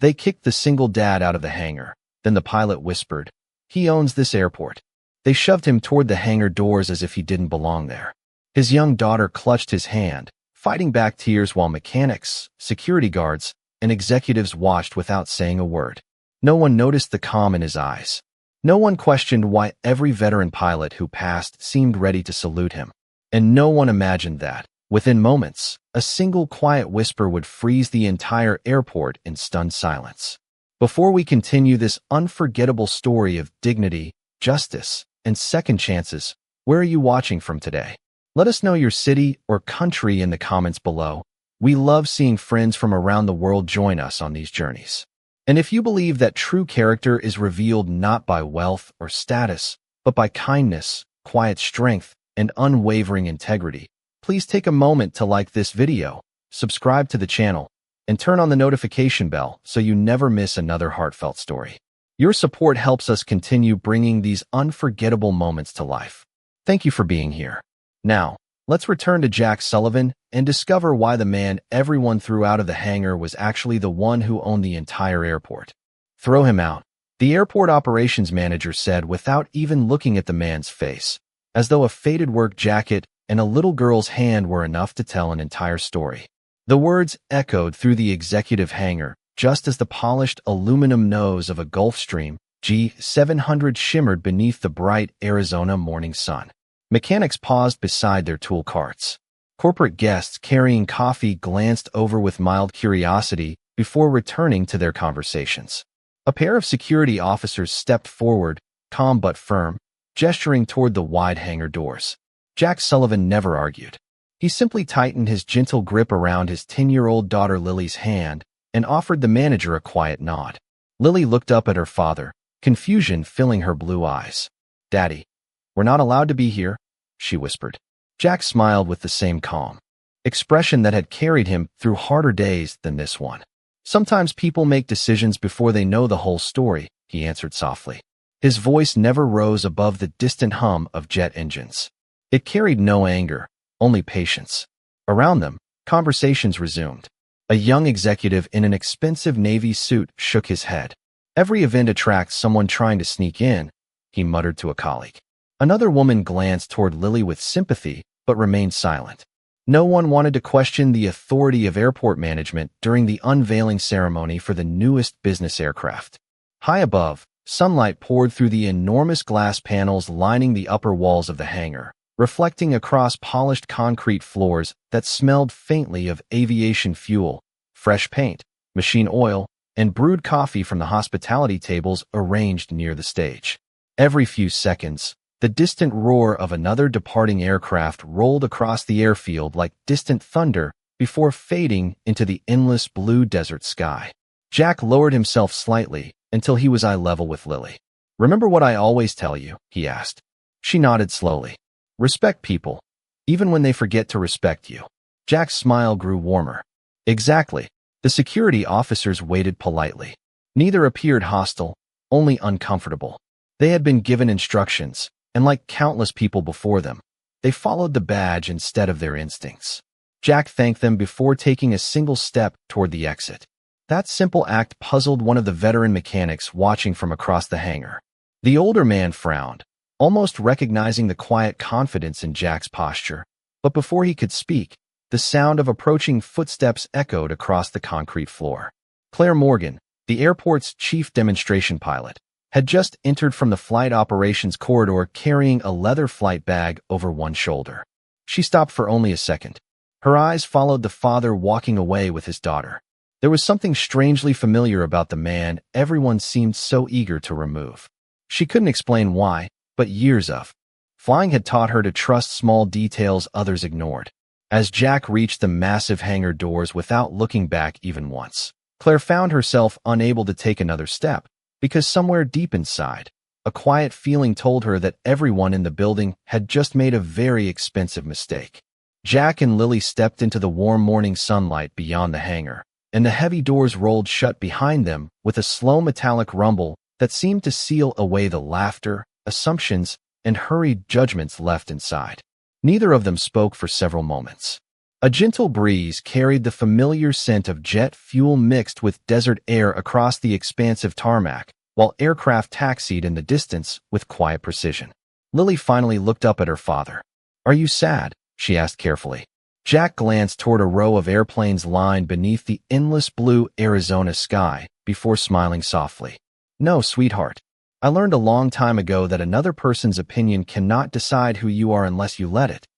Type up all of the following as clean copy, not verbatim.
They kicked the single dad out of the hangar. Then the pilot whispered, "He owns this airport." They shoved him toward the hangar doors as if he didn't belong there. His young daughter clutched his hand, fighting back tears while mechanics, security guards, and executives watched without saying a word. No one noticed the calm in his eyes. No one questioned why every veteran pilot who passed seemed ready to salute him. And no one imagined that, within moments, a single quiet whisper would freeze the entire airport in stunned silence. Before we continue this unforgettable story of dignity, justice, and second chances, where are you watching from today? Let us know your city or country in the comments below. We love seeing friends from around the world join us on these journeys. And if you believe that true character is revealed not by wealth or status, but by kindness, quiet strength, and unwavering integrity, please take a moment to like this video, subscribe to the channel, and turn on the notification bell so you never miss another heartfelt story. Your support helps us continue bringing these unforgettable moments to life. Thank you for being here. Now, let's return to Jack Sullivan and discover why the man everyone threw out of the hangar was actually the one who owned the entire airport. "Throw him out," the airport operations manager said without even looking at the man's face, as though a faded work jacket and a little girl's hand were enough to tell an entire story. The words echoed through the executive hangar, just as the polished aluminum nose of a Gulfstream G700 shimmered beneath the bright Arizona morning sun. Mechanics paused beside their tool carts. Corporate guests carrying coffee glanced over with mild curiosity before returning to their conversations. A pair of security officers stepped forward, calm but firm, gesturing toward the wide hangar doors. Jack Sullivan never argued. He simply tightened his gentle grip around his 10-year-old daughter Lily's hand and offered the manager a quiet nod. Lily looked up at her father, confusion filling her blue eyes. "Daddy, we're not allowed to be here," she whispered. Jack smiled with the same calm expression that had carried him through harder days than this one. "Sometimes people make decisions before they know the whole story," he answered softly. His voice never rose above the distant hum of jet engines. It carried no anger, only patience. Around them, conversations resumed. A young executive in an expensive Navy suit shook his head. "Every event attracts someone trying to sneak in," he muttered to a colleague. Another woman glanced toward Lily with sympathy, but remained silent. No one wanted to question the authority of airport management during the unveiling ceremony for the newest business aircraft. High above, sunlight poured through the enormous glass panels lining the upper walls of the hangar, reflecting across polished concrete floors that smelled faintly of aviation fuel, fresh paint, machine oil, and brewed coffee from the hospitality tables arranged near the stage. Every few seconds, the distant roar of another departing aircraft rolled across the airfield like distant thunder before fading into the endless blue desert sky. Jack lowered himself slightly until he was eye level with Lily. "Remember what I always tell you?" he asked. She nodded slowly. "Respect people, even when they forget to respect you." Jack's smile grew warmer. "Exactly." The security officers waited politely. Neither appeared hostile, only uncomfortable. They had been given instructions, and like countless people before them, they followed the badge instead of their instincts. Jack thanked them before taking a single step toward the exit. That simple act puzzled one of the veteran mechanics watching from across the hangar. The older man frowned, almost recognizing the quiet confidence in Jack's posture. But before he could speak, the sound of approaching footsteps echoed across the concrete floor. Claire Morgan, the airport's chief demonstration pilot, had just entered from the flight operations corridor carrying a leather flight bag over one shoulder. She stopped for only a second. Her eyes followed the father walking away with his daughter. There was something strangely familiar about the man everyone seemed so eager to remove. She couldn't explain why, but years of flying had taught her to trust small details others ignored. As Jack reached the massive hangar doors without looking back even once, Claire found herself unable to take another step, because somewhere deep inside, a quiet feeling told her that everyone in the building had just made a very expensive mistake. Jack and Lily stepped into the warm morning sunlight beyond the hangar, and the heavy doors rolled shut behind them with a slow metallic rumble that seemed to seal away the laughter, assumptions, and hurried judgments left inside. Neither of them spoke for several moments. A gentle breeze carried the familiar scent of jet fuel mixed with desert air across the expansive tarmac, while aircraft taxied in the distance with quiet precision. Lily finally looked up at her father. "Are you sad?" she asked carefully. Jack glanced toward a row of airplanes lined beneath the endless blue Arizona sky before smiling softly. "No, sweetheart. I learned a long time ago that another person's opinion cannot decide who you are unless you let it."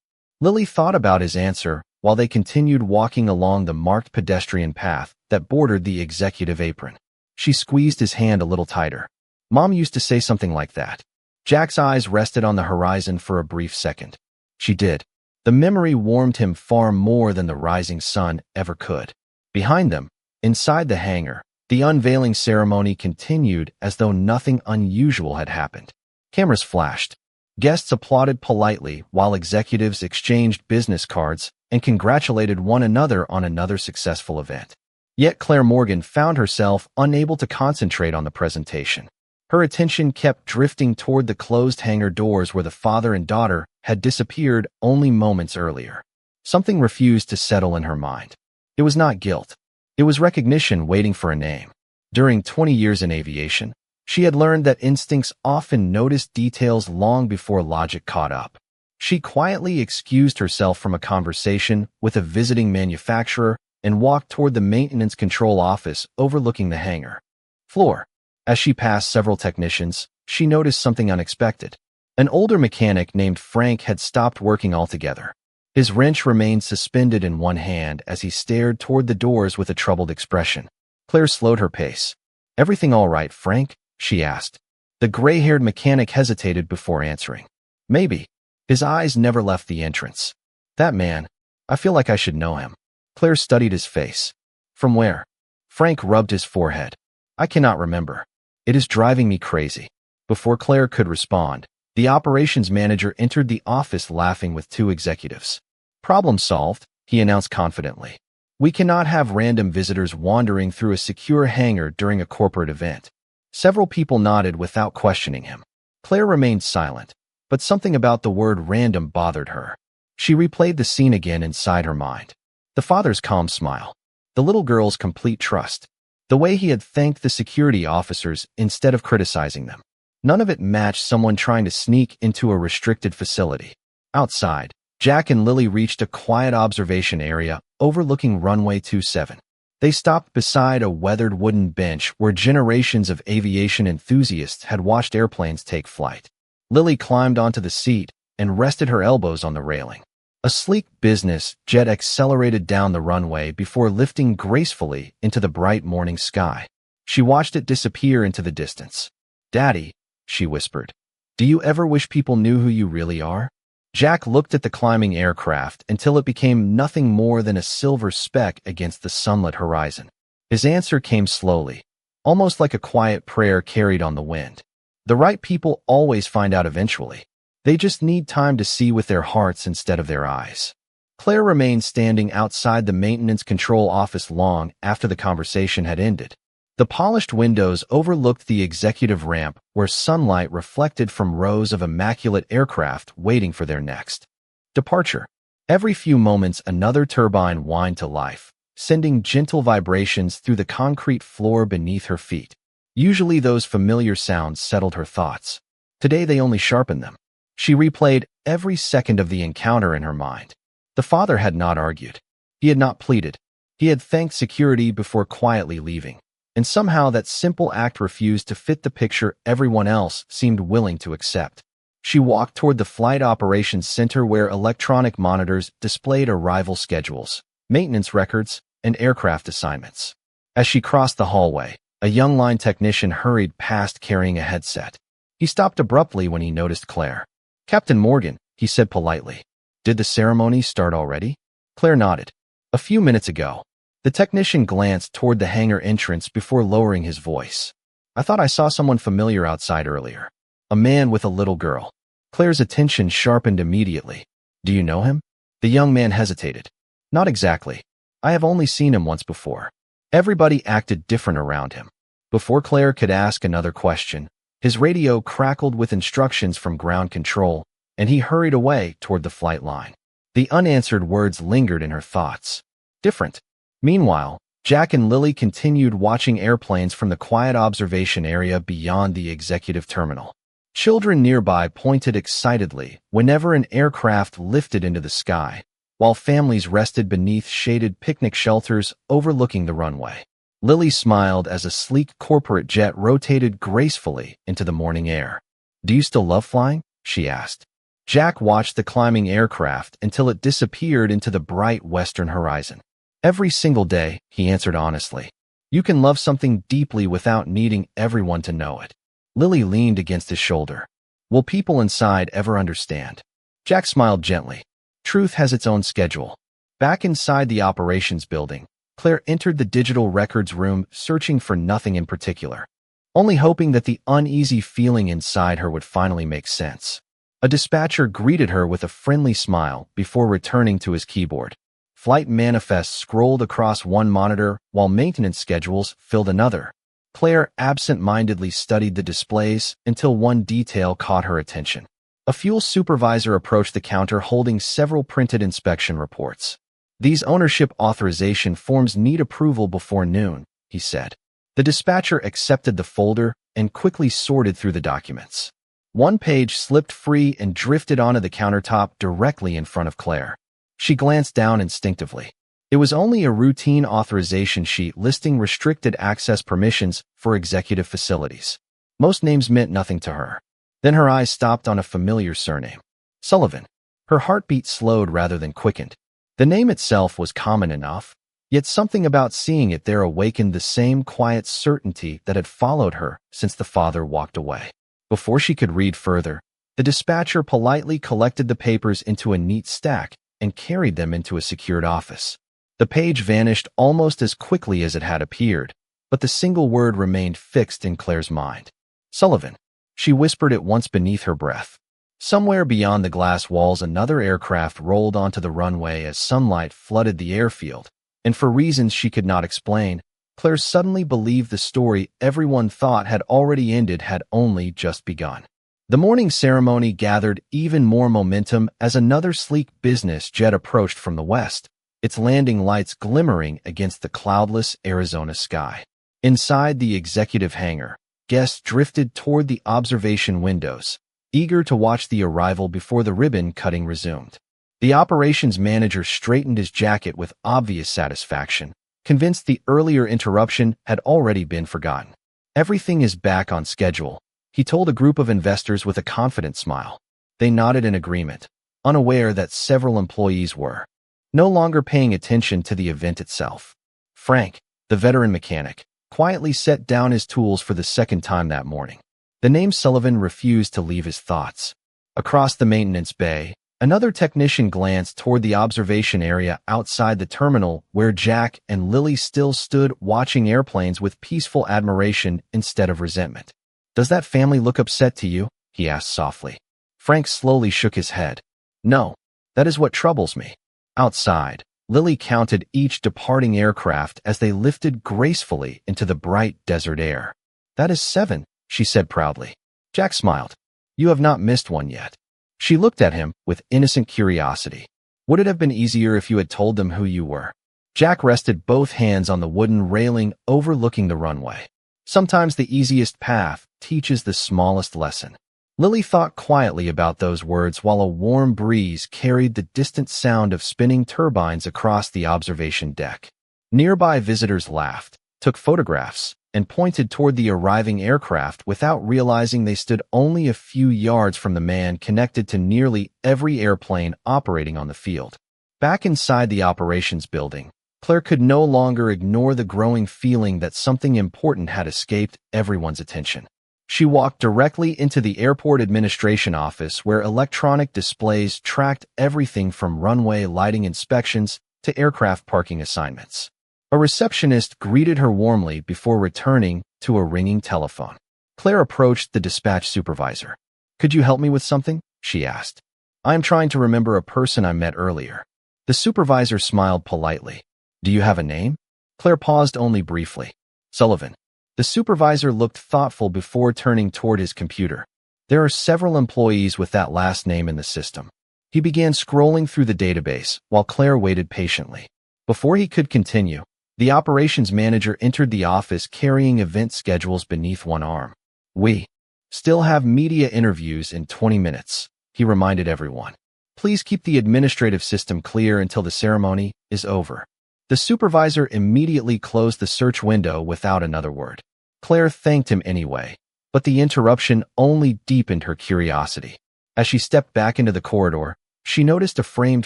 Lily thought about his answer while they continued walking along the marked pedestrian path that bordered the executive apron. She squeezed his hand a little tighter. "Mom used to say something like that." Jack's eyes rested on the horizon for a brief second. She did. The memory warmed him far more than the rising sun ever could. Behind them, inside the hangar, the unveiling ceremony continued as though nothing unusual had happened. Cameras flashed. Guests applauded politely while executives exchanged business cards and congratulated one another on another successful event. Yet Claire Morgan found herself unable to concentrate on the presentation. Her attention kept drifting toward the closed hangar doors where the father and daughter had disappeared only moments earlier. Something refused to settle in her mind. It was not guilt. It was recognition waiting for a name. During 20 years in aviation, she had learned that instincts often noticed details long before logic caught up. She quietly excused herself from a conversation with a visiting manufacturer and walked toward the maintenance control office overlooking the hangar floor. As she passed several technicians, she noticed something unexpected. An older mechanic named Frank had stopped working altogether. His wrench remained suspended in one hand as he stared toward the doors with a troubled expression. Claire slowed her pace. "Everything all right, Frank?" she asked. The gray-haired mechanic hesitated before answering. "Maybe." His eyes never left the entrance. "That man, I feel like I should know him." Claire studied his face. "From where?" Frank rubbed his forehead. "I cannot remember. It is driving me crazy." Before Claire could respond, the operations manager entered the office laughing with two executives. "Problem solved," he announced confidently. "We cannot have random visitors wandering through a secure hangar during a corporate event." Several people nodded without questioning him. Claire remained silent, but something about the word random bothered her. She replayed the scene again inside her mind. The father's calm smile. The little girl's complete trust. The way he had thanked the security officers instead of criticizing them. None of it matched someone trying to sneak into a restricted facility. Outside, Jack and Lily reached a quiet observation area overlooking runway 27. They stopped beside a weathered wooden bench where generations of aviation enthusiasts had watched airplanes take flight. Lily climbed onto the seat and rested her elbows on the railing. A sleek business jet accelerated down the runway before lifting gracefully into the bright morning sky. She watched it disappear into the distance. "Daddy," she whispered, "do you ever wish people knew who you really are?" Jack looked at the climbing aircraft until it became nothing more than a silver speck against the sunlit horizon. His answer came slowly, almost like a quiet prayer carried on the wind. The right people always find out eventually. They just need time to see with their hearts instead of their eyes. Claire remained standing outside the maintenance control office long after the conversation had ended. The polished windows overlooked the executive ramp where sunlight reflected from rows of immaculate aircraft waiting for their next departure. Every few moments another turbine whined to life, sending gentle vibrations through the concrete floor beneath her feet. Usually those familiar sounds settled her thoughts. Today they only sharpened them. She replayed every second of the encounter in her mind. The father had not argued. He had not pleaded. He had thanked security before quietly leaving. And somehow that simple act refused to fit the picture everyone else seemed willing to accept. She walked toward the flight operations center where electronic monitors displayed arrival schedules, maintenance records, and aircraft assignments. As she crossed the hallway, a young line technician hurried past carrying a headset. He stopped abruptly when he noticed Claire. "Captain Morgan," he said politely. "Did the ceremony start already?" Claire nodded. "A few minutes ago." The technician glanced toward the hangar entrance before lowering his voice. "I thought I saw someone familiar outside earlier. A man with a little girl." Claire's attention sharpened immediately. "Do you know him?" The young man hesitated. "Not exactly. I have only seen him once before." Everybody acted different around him. Before Claire could ask another question, his radio crackled with instructions from ground control, and he hurried away toward the flight line. The unanswered words lingered in her thoughts. Different. Meanwhile, Jack and Lily continued watching airplanes from the quiet observation area beyond the executive terminal. Children nearby pointed excitedly whenever an aircraft lifted into the sky, while families rested beneath shaded picnic shelters overlooking the runway. Lily smiled as a sleek corporate jet rotated gracefully into the morning air. "Do you still love flying?" she asked. Jack watched the climbing aircraft until it disappeared into the bright western horizon. "Every single day," he answered honestly. "You can love something deeply without needing everyone to know it." Lily leaned against his shoulder. "Will people inside ever understand?" Jack smiled gently. "Truth has its own schedule." Back inside the operations building, Claire entered the digital records room searching for nothing in particular, only hoping that the uneasy feeling inside her would finally make sense. A dispatcher greeted her with a friendly smile before returning to his keyboard. Flight manifests scrolled across one monitor while maintenance schedules filled another. Claire absent-mindedly studied the displays until one detail caught her attention. A fuel supervisor approached the counter holding several printed inspection reports. "These ownership authorization forms need approval before noon," he said. The dispatcher accepted the folder and quickly sorted through the documents. One page slipped free and drifted onto the countertop directly in front of Claire. She glanced down instinctively. It was only a routine authorization sheet listing restricted access permissions for executive facilities. Most names meant nothing to her. Then her eyes stopped on a familiar surname. Sullivan. Her heartbeat slowed rather than quickened. The name itself was common enough, yet something about seeing it there awakened the same quiet certainty that had followed her since the father walked away. Before she could read further, the dispatcher politely collected the papers into a neat stack and carried them into a secured office. The page vanished almost as quickly as it had appeared, but the single word remained fixed in Claire's mind. "Sullivan." She whispered it once beneath her breath. Somewhere beyond the glass walls, another aircraft rolled onto the runway as sunlight flooded the airfield, and for reasons she could not explain, Claire suddenly believed the story everyone thought had already ended had only just begun. The morning ceremony gathered even more momentum as another sleek business jet approached from the west, its landing lights glimmering against the cloudless Arizona sky. Inside the executive hangar, guests drifted toward the observation windows, eager to watch the arrival before the ribbon cutting resumed. The operations manager straightened his jacket with obvious satisfaction, convinced the earlier interruption had already been forgotten. "Everything is back on schedule," he told a group of investors with a confident smile. They nodded in agreement, unaware that several employees were no longer paying attention to the event itself. Frank, the veteran mechanic, quietly set down his tools for the second time that morning. The name Sullivan refused to leave his thoughts. Across the maintenance bay, another technician glanced toward the observation area outside the terminal where Jack and Lily still stood watching airplanes with peaceful admiration instead of resentment. "Does that family look upset to you?" he asked softly. Frank slowly shook his head. "No, that is what troubles me." Outside, Lily counted each departing aircraft as they lifted gracefully into the bright desert air. "That is 7, she said proudly. Jack smiled. "You have not missed one yet." She looked at him with innocent curiosity. "Would it have been easier if you had told them who you were?" Jack rested both hands on the wooden railing overlooking the runway. Sometimes the easiest path teaches the smallest lesson. Lily thought quietly about those words while a warm breeze carried the distant sound of spinning turbines across the observation deck. Nearby visitors laughed, took photographs, and pointed toward the arriving aircraft without realizing they stood only a few yards from the man connected to nearly every airplane operating on the field. Back inside the operations building, Claire could no longer ignore the growing feeling that something important had escaped everyone's attention. She walked directly into the airport administration office where electronic displays tracked everything from runway lighting inspections to aircraft parking assignments. A receptionist greeted her warmly before returning to a ringing telephone. Claire approached the dispatch supervisor. "Could you help me with something?" she asked. "I am trying to remember a person I met earlier." The supervisor smiled politely. "Do you have a name?" Claire paused only briefly. "Sullivan." The supervisor looked thoughtful before turning toward his computer. "There are several employees with that last name in the system. He began scrolling through the database while Claire waited patiently. Before he could continue, the operations manager entered the office carrying event schedules beneath one arm. "We still have media interviews in 20 minutes, he reminded everyone. "Please keep the administrative system clear until the ceremony is over." The supervisor immediately closed the search window without another word. Claire thanked him anyway, but the interruption only deepened her curiosity. As she stepped back into the corridor, she noticed a framed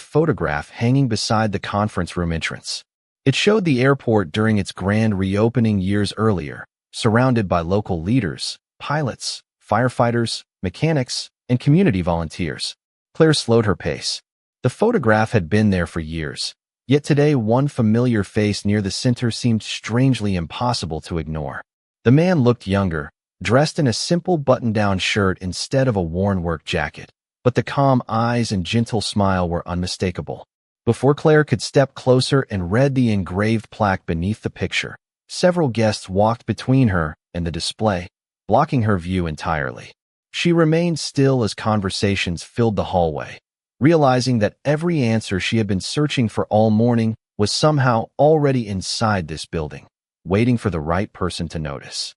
photograph hanging beside the conference room entrance. It showed the airport during its grand reopening years earlier, surrounded by local leaders, pilots, firefighters, mechanics, and community volunteers. Claire slowed her pace. The photograph had been there for years, yet today one familiar face near the center seemed strangely impossible to ignore. The man looked younger, dressed in a simple button-down shirt instead of a worn work jacket, but the calm eyes and gentle smile were unmistakable. Before Claire could step closer and read the engraved plaque beneath the picture, several guests walked between her and the display, blocking her view entirely. She remained still as conversations filled the hallway, realizing that every answer she had been searching for all morning was somehow already inside this building, waiting for the right person to notice.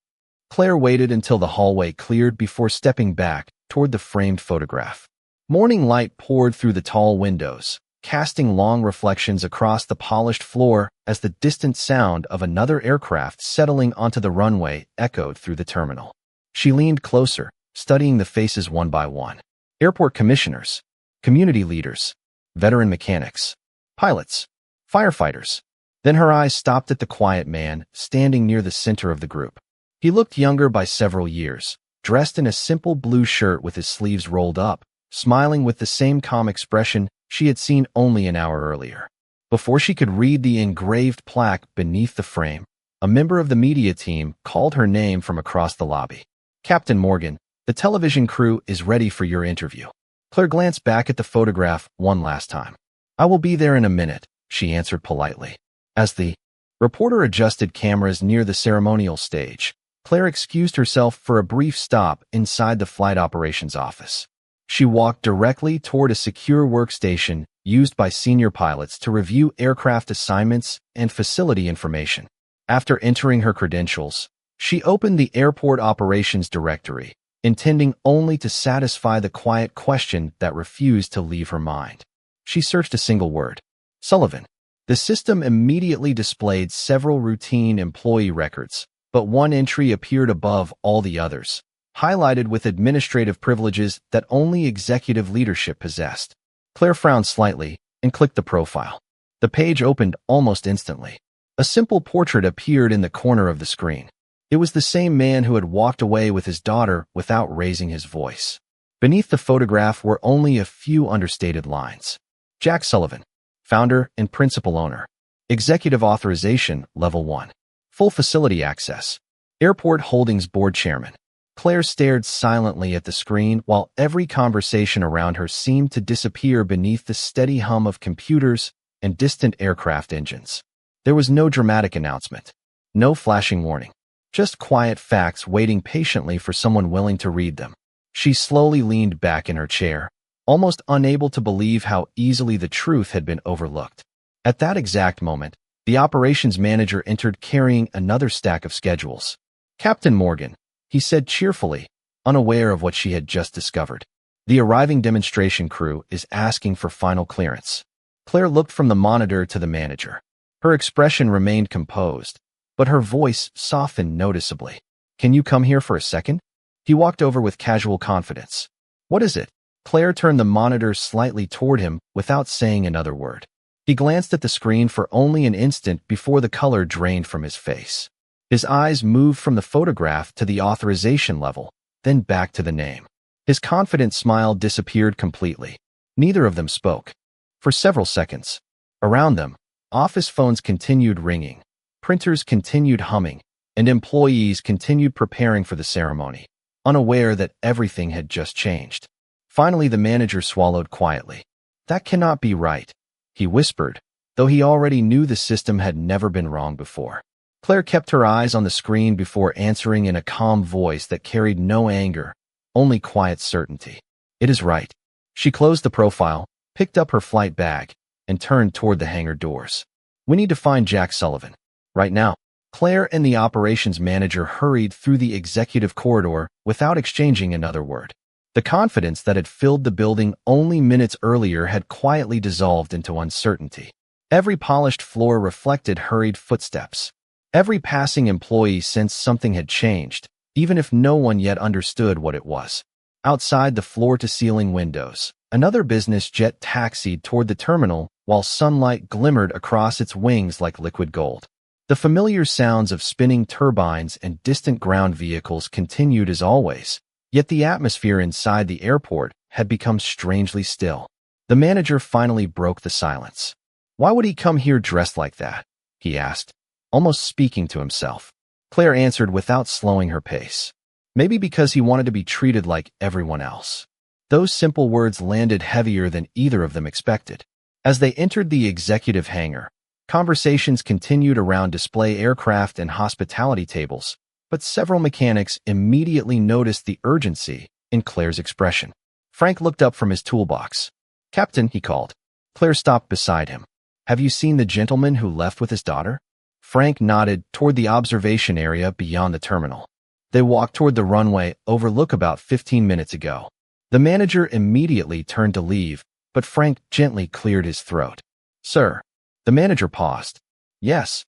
Claire waited until the hallway cleared before stepping back toward the framed photograph. Morning light poured through the tall windows, casting long reflections across the polished floor as the distant sound of another aircraft settling onto the runway echoed through the terminal. She leaned closer, studying the faces one by one. Airport commissioners, community leaders, veteran mechanics, pilots, firefighters. Then her eyes stopped at the quiet man standing near the center of the group. He looked younger by several years, dressed in a simple blue shirt with his sleeves rolled up, smiling with the same calm expression she had seen only an hour earlier. Before she could read the engraved plaque beneath the frame, a member of the media team called her name from across the lobby. "Captain Morgan, the television crew is ready for your interview." Claire glanced back at the photograph one last time. "I will be there in a minute," she answered politely. As the reporter adjusted cameras near the ceremonial stage, Claire excused herself for a brief stop inside the flight operations office. She walked directly toward a secure workstation used by senior pilots to review aircraft assignments and facility information. After entering her credentials, she opened the airport operations directory, intending only to satisfy the quiet question that refused to leave her mind. She searched a single word: Sullivan. The system immediately displayed several routine employee records, but one entry appeared above all the others, highlighted with administrative privileges that only executive leadership possessed. Claire frowned slightly and clicked the profile. The page opened almost instantly. A simple portrait appeared in the corner of the screen. It was the same man who had walked away with his daughter without raising his voice. Beneath the photograph were only a few understated lines. Jack Sullivan, founder and principal owner. Executive authorization, level 1. Full facility access. Airport Holdings Board Chairman. Claire stared silently at the screen while every conversation around her seemed to disappear beneath the steady hum of computers and distant aircraft engines. There was no dramatic announcement, no flashing warning, just quiet facts waiting patiently for someone willing to read them. She slowly leaned back in her chair, almost unable to believe how easily the truth had been overlooked. At that exact moment, the operations manager entered carrying another stack of schedules. "Captain Morgan," he said cheerfully, unaware of what she had just discovered. "The arriving demonstration crew is asking for final clearance." Claire looked from the monitor to the manager. Her expression remained composed, but her voice softened noticeably. "Can you come here for a second?" He walked over with casual confidence. "What is it?" Claire turned the monitor slightly toward him without saying another word. He glanced at the screen for only an instant before the color drained from his face. His eyes moved from the photograph to the authorization level, then back to the name. His confident smile disappeared completely. Neither of them spoke. For several seconds, around them, office phones continued ringing, printers continued humming, and employees continued preparing for the ceremony, unaware that everything had just changed. Finally, the manager swallowed quietly. "That cannot be right," he whispered, though he already knew the system had never been wrong before. Claire kept her eyes on the screen before answering in a calm voice that carried no anger, only quiet certainty. "It is right." She closed the profile, picked up her flight bag, and turned toward the hangar doors. We need to find Jack Sullivan. Right now. Claire and the operations manager hurried through the executive corridor without exchanging another word. The confidence that had filled the building only minutes earlier had quietly dissolved into uncertainty. Every polished floor reflected hurried footsteps. Every passing employee sensed something had changed, even if no one yet understood what it was. Outside the floor-to-ceiling windows, another business jet taxied toward the terminal while sunlight glimmered across its wings like liquid gold. The familiar sounds of spinning turbines and distant ground vehicles continued as always, yet the atmosphere inside the airport had become strangely still. The manager finally broke the silence. "Why would he come here dressed like that?" he asked, almost speaking to himself. Claire answered without slowing her pace. "Maybe because he wanted to be treated like everyone else." Those simple words landed heavier than either of them expected. As they entered the executive hangar, conversations continued around display aircraft and hospitality tables, but several mechanics immediately noticed the urgency in Claire's expression. Frank looked up from his toolbox. "Captain," he called. Claire stopped beside him. "Have you seen the gentleman who left with his daughter?" Frank nodded toward the observation area beyond the terminal. "They walked toward the runway overlook about 15 minutes ago." The manager immediately turned to leave, but Frank gently cleared his throat. "Sir." The manager paused. "Yes."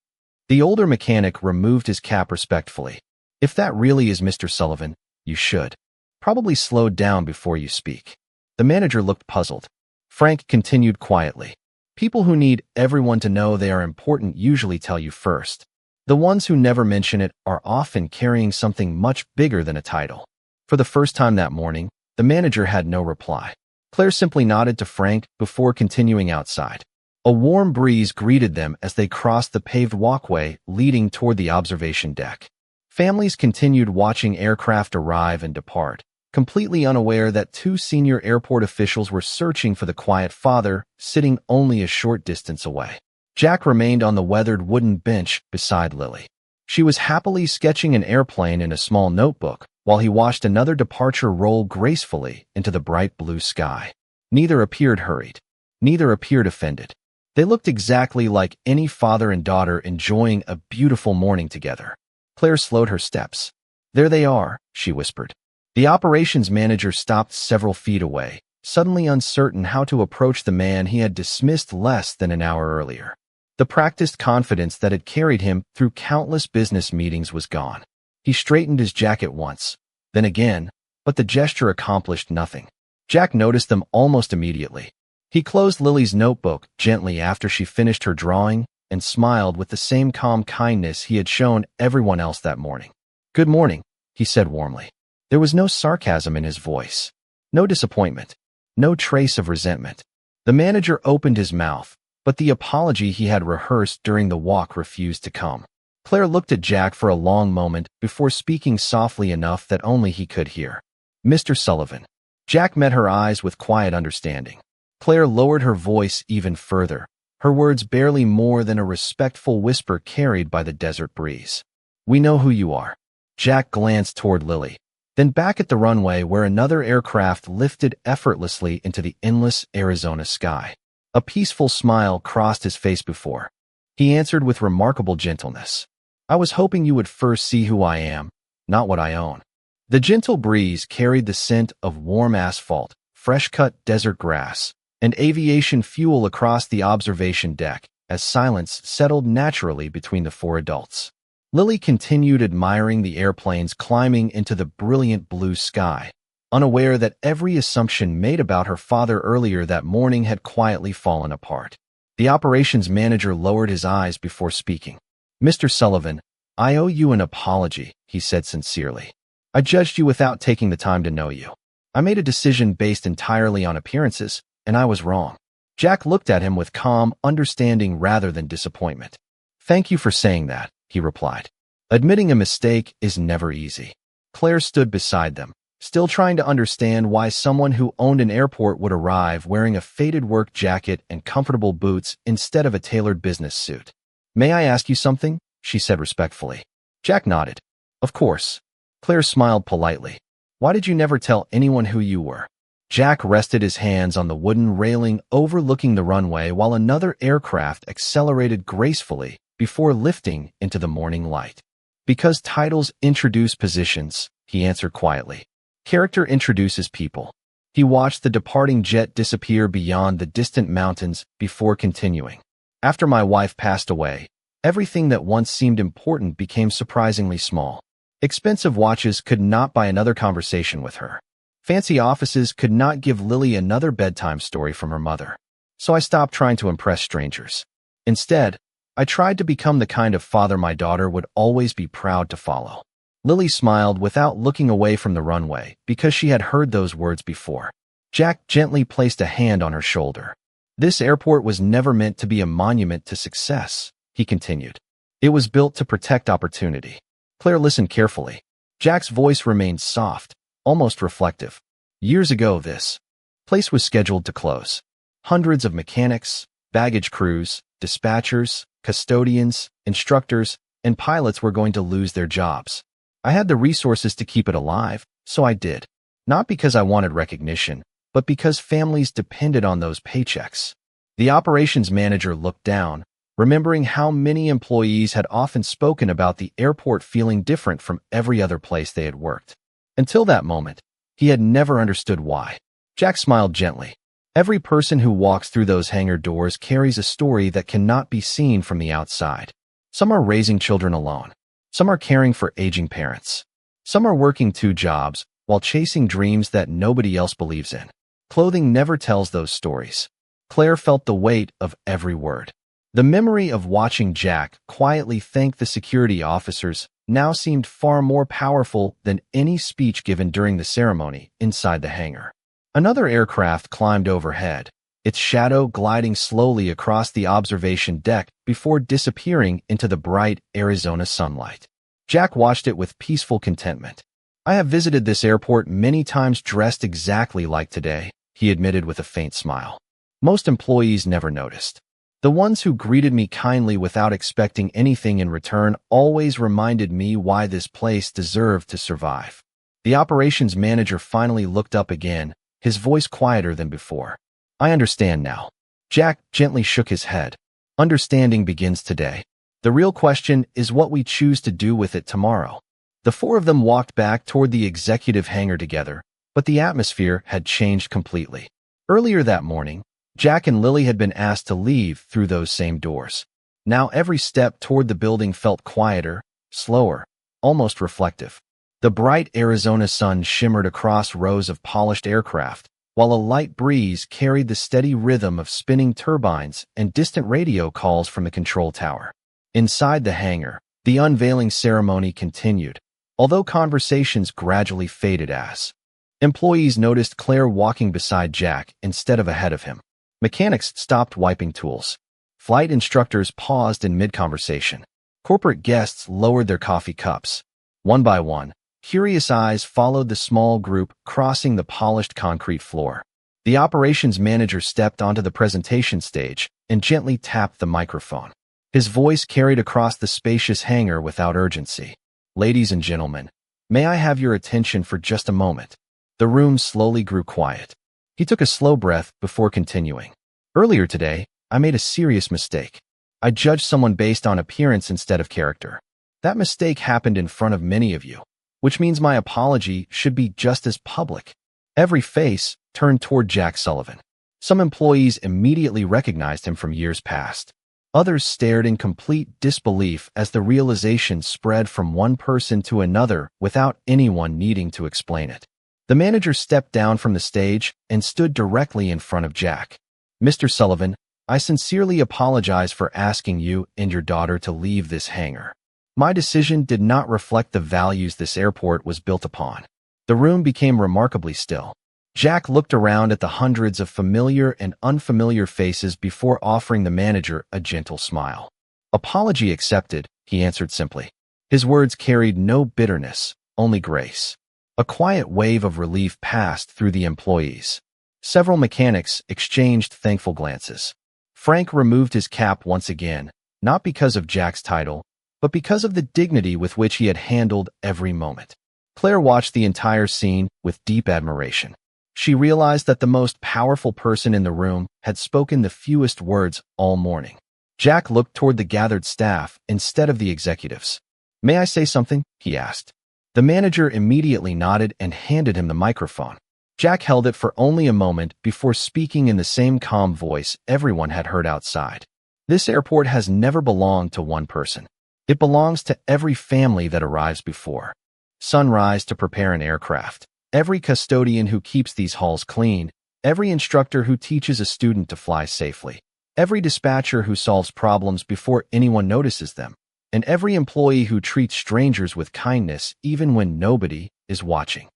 The older mechanic removed his cap respectfully. "If that really is Mr. Sullivan, you should probably slow down before you speak." The manager looked puzzled. Frank continued quietly. "People who need everyone to know they are important usually tell you first. The ones who never mention it are often carrying something much bigger than a title." For the first time that morning, the manager had no reply. Claire simply nodded to Frank before continuing outside. A warm breeze greeted them as they crossed the paved walkway leading toward the observation deck. Families continued watching aircraft arrive and depart, completely unaware that two senior airport officials were searching for the quiet father, sitting only a short distance away. Jack remained on the weathered wooden bench beside Lily. She was happily sketching an airplane in a small notebook while he watched another departure roll gracefully into the bright blue sky. Neither appeared hurried. Neither appeared offended. They looked exactly like any father and daughter enjoying a beautiful morning together. Claire slowed her steps. "There they are," she whispered. The operations manager stopped several feet away, suddenly uncertain how to approach the man he had dismissed less than an hour earlier. The practiced confidence that had carried him through countless business meetings was gone. He straightened his jacket once, then again, but the gesture accomplished nothing. Jack noticed them almost immediately. He closed Lily's notebook gently after she finished her drawing and smiled with the same calm kindness he had shown everyone else that morning. "Good morning," he said warmly. There was no sarcasm in his voice, no disappointment, no trace of resentment. The manager opened his mouth, but the apology he had rehearsed during the walk refused to come. Claire looked at Jack for a long moment before speaking softly enough that only he could hear. "Mr. Sullivan." Jack met her eyes with quiet understanding. Claire lowered her voice even further, her words barely more than a respectful whisper carried by the desert breeze. "We know who you are." Jack glanced toward Lily, then back at the runway where another aircraft lifted effortlessly into the endless Arizona sky. A peaceful smile crossed his face before. He answered with remarkable gentleness. "I was hoping you would first see who I am, not what I own." The gentle breeze carried the scent of warm asphalt, fresh-cut desert grass, and aviation fuel across the observation deck as silence settled naturally between the four adults. Lily continued admiring the airplanes climbing into the brilliant blue sky, unaware that every assumption made about her father earlier that morning had quietly fallen apart. The operations manager lowered his eyes before speaking. "Mr. Sullivan, I owe you an apology," he said sincerely. "I judged you without taking the time to know you. I made a decision based entirely on appearances, and I was wrong." Jack looked at him with calm understanding rather than disappointment. "Thank you for saying that," he replied. "Admitting a mistake is never easy." Claire stood beside them, still trying to understand why someone who owned an airport would arrive wearing a faded work jacket and comfortable boots instead of a tailored business suit. "May I ask you something?" she said respectfully. Jack nodded. "Of course." Claire smiled politely. "Why did you never tell anyone who you were?" Jack rested his hands on the wooden railing overlooking the runway while another aircraft accelerated gracefully before lifting into the morning light. Because titles introduce positions, he answered quietly. Character introduces people. He watched the departing jet disappear beyond the distant mountains before continuing. After my wife passed away, everything that once seemed important became surprisingly small. Expensive watches could not buy another conversation with her. Fancy offices could not give Lily another bedtime story from her mother. So I stopped trying to impress strangers. Instead, I tried to become the kind of father my daughter would always be proud to follow. Lily smiled without looking away from the runway because she had heard those words before. Jack gently placed a hand on her shoulder. This airport was never meant to be a monument to success, he continued. It was built to protect opportunity. Claire listened carefully. Jack's voice remained soft, almost reflective. Years ago, this place was scheduled to close. Hundreds of mechanics, baggage crews, dispatchers, custodians, instructors, and pilots were going to lose their jobs. I had the resources to keep it alive, so I did. Not because I wanted recognition, but because families depended on those paychecks. The operations manager looked down, remembering how many employees had often spoken about the airport feeling different from every other place they had worked. Until that moment, he had never understood why. Jack smiled gently. Every person who walks through those hangar doors carries a story that cannot be seen from the outside. Some are raising children alone. Some are caring for aging parents. Some are working 2 jobs while chasing dreams that nobody else believes in. Clothing never tells those stories. Claire felt the weight of every word. The memory of watching Jack quietly thank the security officers now seemed far more powerful than any speech given during the ceremony inside the hangar. Another aircraft climbed overhead, its shadow gliding slowly across the observation deck before disappearing into the bright Arizona sunlight. Jack watched it with peaceful contentment. I have visited this airport many times dressed exactly like today, he admitted with a faint smile. Most employees never noticed. The ones who greeted me kindly without expecting anything in return always reminded me why this place deserved to survive. The operations manager finally looked up again, his voice quieter than before. I understand now. Jack gently shook his head. Understanding begins today. The real question is what we choose to do with it tomorrow. The 4 of them walked back toward the executive hangar together, but the atmosphere had changed completely. Earlier that morning, Jack and Lily had been asked to leave through those same doors. Now every step toward the building felt quieter, slower, almost reflective. The bright Arizona sun shimmered across rows of polished aircraft, while a light breeze carried the steady rhythm of spinning turbines and distant radio calls from the control tower. Inside the hangar, the unveiling ceremony continued, although conversations gradually faded as employees noticed Claire walking beside Jack instead of ahead of him. Mechanics stopped wiping tools. Flight instructors paused in mid-conversation. Corporate guests lowered their coffee cups. One by one, curious eyes followed the small group crossing the polished concrete floor. The operations manager stepped onto the presentation stage and gently tapped the microphone. His voice carried across the spacious hangar without urgency. Ladies and gentlemen, may I have your attention for just a moment? The room slowly grew quiet. He took a slow breath before continuing. Earlier today, I made a serious mistake. I judged someone based on appearance instead of character. That mistake happened in front of many of you, which means my apology should be just as public. Every face turned toward Jack Sullivan. Some employees immediately recognized him from years past. Others stared in complete disbelief as the realization spread from one person to another without anyone needing to explain it. The manager stepped down from the stage and stood directly in front of Jack. Mr. Sullivan, I sincerely apologize for asking you and your daughter to leave this hangar. My decision did not reflect the values this airport was built upon. The room became remarkably still. Jack looked around at the hundreds of familiar and unfamiliar faces before offering the manager a gentle smile. Apology accepted, he answered simply. His words carried no bitterness, only grace. A quiet wave of relief passed through the employees. Several mechanics exchanged thankful glances. Frank removed his cap once again, not because of Jack's title, but because of the dignity with which he had handled every moment. Claire watched the entire scene with deep admiration. She realized that the most powerful person in the room had spoken the fewest words all morning. Jack looked toward the gathered staff instead of the executives. "May I say something?" he asked. The manager immediately nodded and handed him the microphone. Jack held it for only a moment before speaking in the same calm voice everyone had heard outside. "This airport has never belonged to one person. It belongs to every family that arrives before sunrise to prepare an aircraft, every custodian who keeps these halls clean, every instructor who teaches a student to fly safely, every dispatcher who solves problems before anyone notices them, and every employee who treats strangers with kindness even when nobody is watching."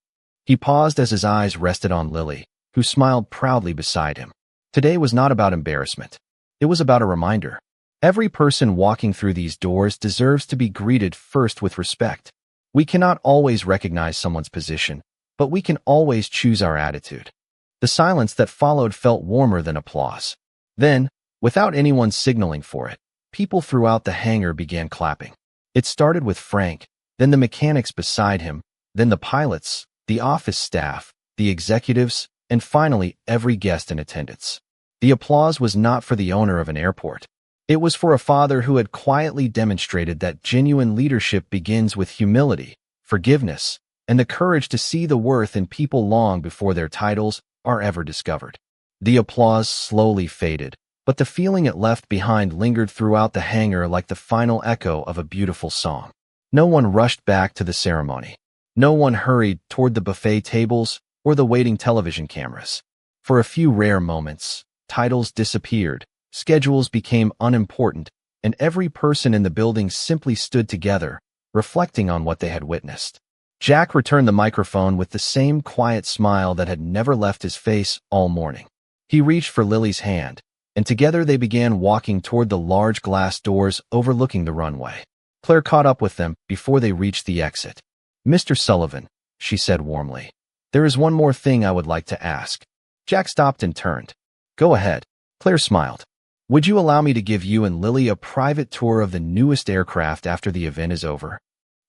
He paused as his eyes rested on Lily, who smiled proudly beside him. Today was not about embarrassment. It was about a reminder. Every person walking through these doors deserves to be greeted first with respect. We cannot always recognize someone's position, but we can always choose our attitude. The silence that followed felt warmer than applause. Then, without anyone signaling for it, people throughout the hangar began clapping. It started with Frank, then the mechanics beside him, then the pilots, the office staff, the executives, and finally every guest in attendance. The applause was not for the owner of an airport. It was for a father who had quietly demonstrated that genuine leadership begins with humility, forgiveness, and the courage to see the worth in people long before their titles are ever discovered. The applause slowly faded, but the feeling it left behind lingered throughout the hangar like the final echo of a beautiful song. No one rushed back to the ceremony. No one hurried toward the buffet tables or the waiting television cameras. For a few rare moments, titles disappeared, schedules became unimportant, and every person in the building simply stood together, reflecting on what they had witnessed. Jack returned the microphone with the same quiet smile that had never left his face all morning. He reached for Lily's hand, and together they began walking toward the large glass doors overlooking the runway. Claire caught up with them before they reached the exit. "Mr. Sullivan," she said warmly, "there is one more thing I would like to ask." Jack stopped and turned. "Go ahead." Claire smiled. "Would you allow me to give you and Lily a private tour of the newest aircraft after the event is over?"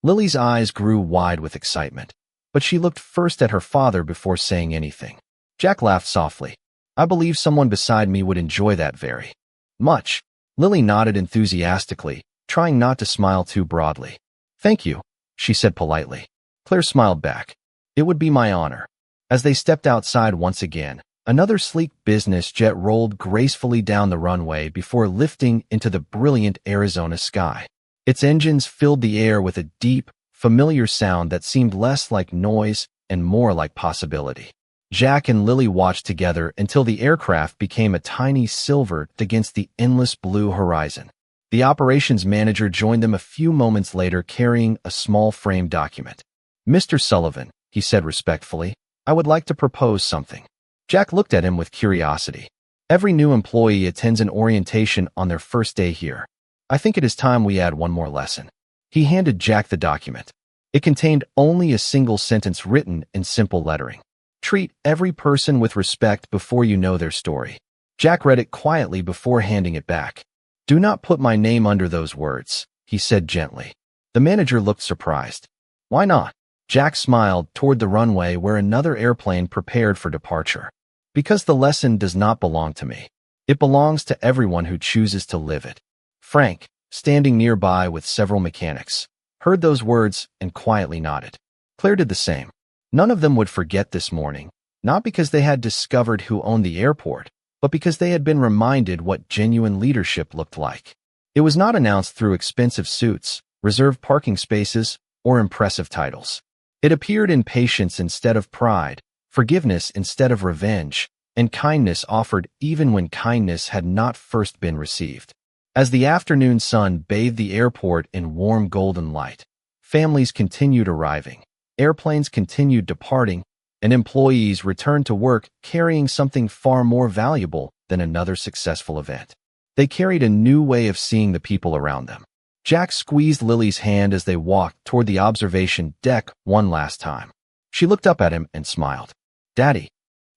Lily's eyes grew wide with excitement, but she looked first at her father before saying anything. Jack laughed softly. "I believe someone beside me would enjoy that very much." Lily nodded enthusiastically, trying not to smile too broadly. "Thank you," she said politely. Claire smiled back. "It would be my honor." As they stepped outside once again, another sleek business jet rolled gracefully down the runway before lifting into the brilliant Arizona sky. Its engines filled the air with a deep, familiar sound that seemed less like noise and more like possibility. Jack and Lily watched together until the aircraft became a tiny silver against the endless blue horizon. The operations manager joined them a few moments later carrying a small framed document. "Mr. Sullivan," he said respectfully, "I would like to propose something." Jack looked at him with curiosity. Every new employee attends an orientation on their first day here. I think it is time we add one more lesson. He handed Jack the document. It contained only a single sentence written in simple lettering. "Treat every person with respect before you know their story." Jack read it quietly before handing it back. "Do not put my name under those words," he said gently. The manager looked surprised. "Why not?" Jack smiled toward the runway where another airplane prepared for departure. "Because the lesson does not belong to me. It belongs to everyone who chooses to live it." Frank, standing nearby with several mechanics, heard those words and quietly nodded. Claire did the same. None of them would forget this morning, not because they had discovered who owned the airport, but because they had been reminded what genuine leadership looked like. It was not announced through expensive suits, reserved parking spaces, or impressive titles. It appeared in patience instead of pride, forgiveness instead of revenge, and kindness offered even when kindness had not first been received. As the afternoon sun bathed the airport in warm golden light, families continued arriving, airplanes continued departing, and employees returned to work carrying something far more valuable than another successful event. They carried a new way of seeing the people around them. Jack squeezed Lily's hand as they walked toward the observation deck one last time. She looked up at him and smiled. "Daddy,"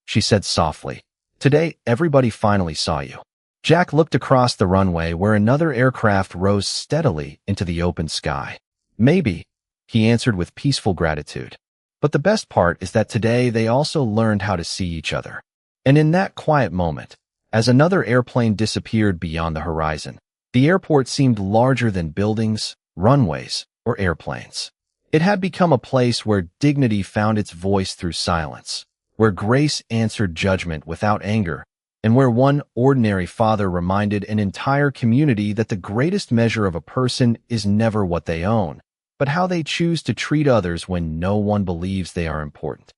she said softly, "today everybody finally saw you." Jack looked across the runway where another aircraft rose steadily into the open sky. "Maybe," he answered with peaceful gratitude. But the best part is that today they also learned how to see each other. And in that quiet moment, as another airplane disappeared beyond the horizon, the airport seemed larger than buildings, runways, or airplanes. It had become a place where dignity found its voice through silence, where grace answered judgment without anger, and where one ordinary father reminded an entire community that the greatest measure of a person is never what they own, but how they choose to treat others when no one believes they are important.